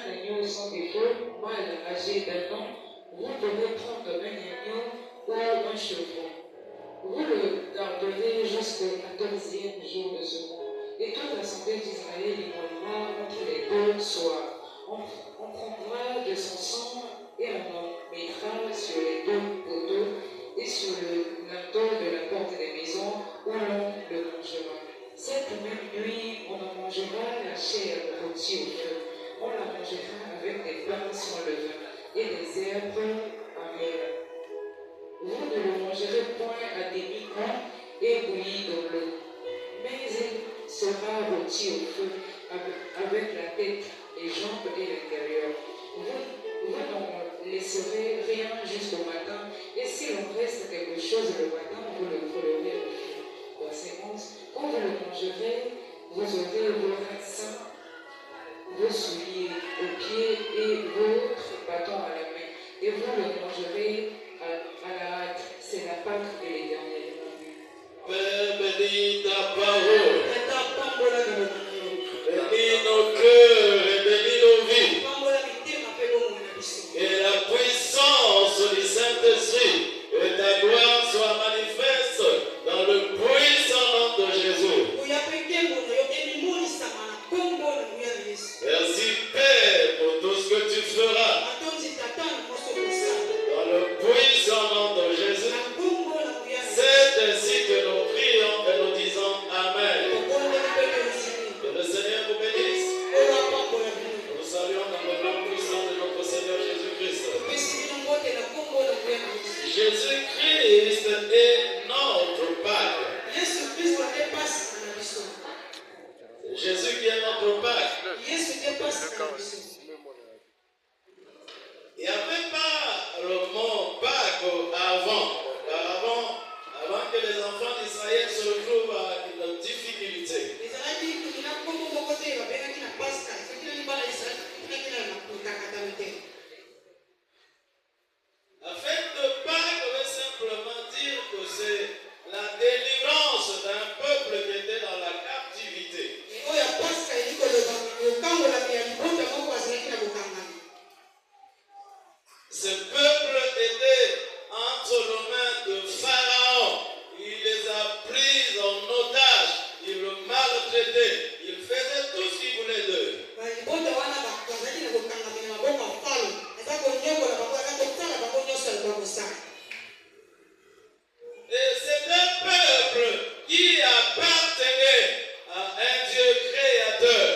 agneau sans défaut, mâle âgé d'un an, vous devez prendre un agneau ou un chevreau. Vous le garderez jusqu'au 14e jour de ce mois. Et toute l'assemblée d'Israël immolera entre les deux soirs. On prendra de son sang et on en mettra sur les deux poteaux et sur le linteau de la porte des maisons où l'on le mangera. Cette même nuit, on en mangera la chair rôtie au feu. On la mangera avec des pains sans levain et des herbes amères. Vous ne le mangerez point à demi-cuit et bouilli dans l'eau, mais il sera rôti au feu avec la tête, les jambes et l'intérieur. Vous n'en laisserez rien jusqu'au matin, et s'il en reste quelque chose le matin, vous le brûlerez au feu. Verset 11. Quand vous le mangerez, vous aurez vos reins sains, vos souliers aux pieds et votre bâton à la main, et vous le mangerez à la hâte. C'est la Pâque de l'Éternel. Père, bénis ta parole. Bénis nos cœurs et bénis nos vies. Et la puissance du Saint-Esprit et ta gloire soient manifestes dans le puissant nom de Jésus. Merci Père pour tout ce que tu feras. Dans le puissant nom de Jésus. C'est ainsi que nous prions et nous disons Amen. Que le Seigneur vous bénisse. Nous saluons dans le nom puissant de notre Seigneur Jésus-Christ. Jésus-Christ est notre Pâque. Jésus qui est notre Pâque. Il n'y avait pas le mot Pâque avant que les enfants d'Israël se retrouvent à une difficulté. La fête de Pâques veut simplement dire que c'est la délivrance d'un peuple qui était dans la captivité. Ce peuple était entre les mains de Pharaon. Il les a pris en otage. Il le maltraitait. Il faisait tout ce qu'il voulait d'eux. Et c'est un peuple qui appartenait à un Dieu créateur.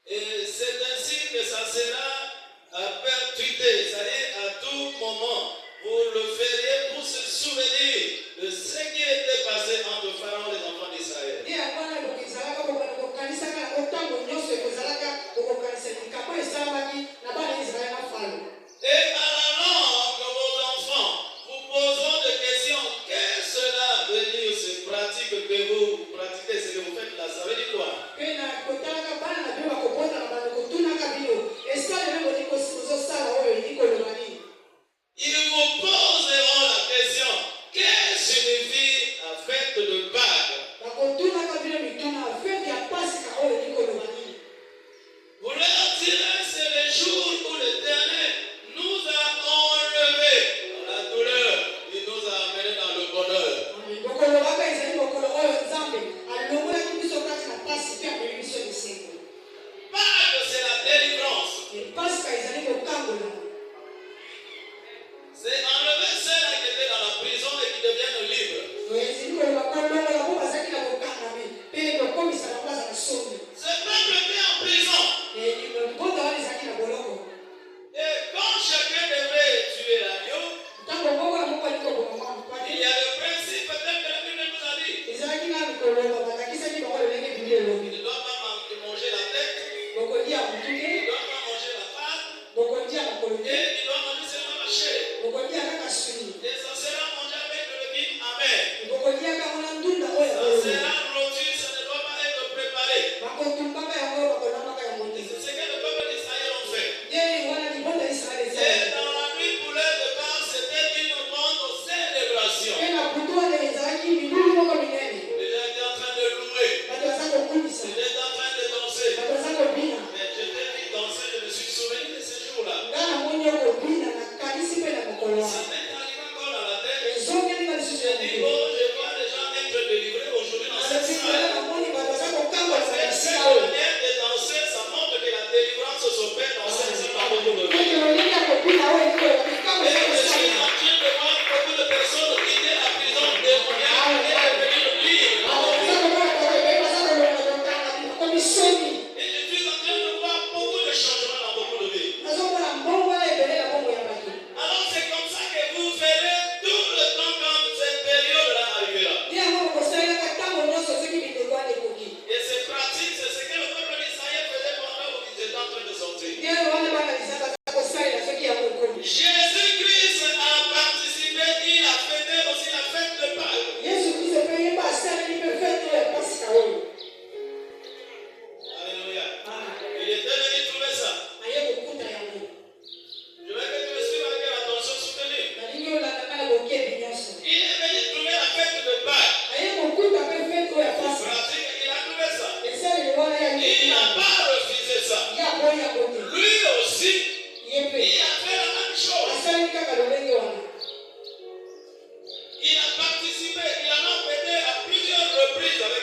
Et c'est ainsi que ça sera à perpétuité, c'est-à-dire à tout moment. Vous le feriez pour se souvenir de ce qui était passé entre Pharaon et les enfants d'Israël. Et à la langue de vos enfants, vous poseront des questions. Qu'est-ce que cela veut dire, ces pratiques que vous pratiquez, ce que vous faites là, ça veut dire quoi? Ils vous poseront la question, qu'est-ce que signifie la fête de Pâques? Vous leur direz, c'est le jour où l'Éternel nous a enlevés dans la douleur, il nous a amenés dans le bonheur. Pâques, c'est la délivrance. C'est enlever ceux-là qui étaient dans la prison et qui deviennent libres. Ce peuple était en prison. Et quand chacun devait tuer l'agneau, il y a le principe peut-être que la Bible nous a dit. Il ne doit pas manger la tête. Il ne doit pas manger la patte. Et il doit manger seulement la chair. Et ça sera mangé avec le levain amer. Ça sera rôti, ça ne doit pas être préparé. C'est ce que le peuple d'Israël ont fait. Et dans la nuit pour leur départ, c'était une grande célébration. Les gens étaient en train de louer. Ils étaient en train de danser. Mais je t'ai dit danser, je me suis souvenu de ce jour-là. Ça m'est arrivé encore dans la tête. J'ai dit, oh, je vois les gens être délivrés aujourd'hui dans cette salle. Parce que cette manière de danser, ça montre que la délivrance s'opère dans cette salle à beaucoup de vie. Et je suis en train de voir beaucoup de personnes quitter la prison démoniaque et devenir libres. Et je suis en train de voir beaucoup de changements dans beaucoup de vies. Alors c'est comme ça que vous verrez tout le temps quand cette période-là arrivera. Et ces pratiques, c'est ce que le peuple d'Israël faisait pendant qu'ils étaient en train de sortir. Jésus-Christ a participé, il a fêté aussi la fête de Pâques. Alléluia. Il était venu trouver ça. Je veux que tu me suives avec l'attention soutenue. Il est venu trouver la fête de Pâques. Pratique, il a trouvé ça. Il n'a pas refusé ça. Lui aussi, il a fait la même chose. Il a participé, il en a fêté à plusieurs reprises avec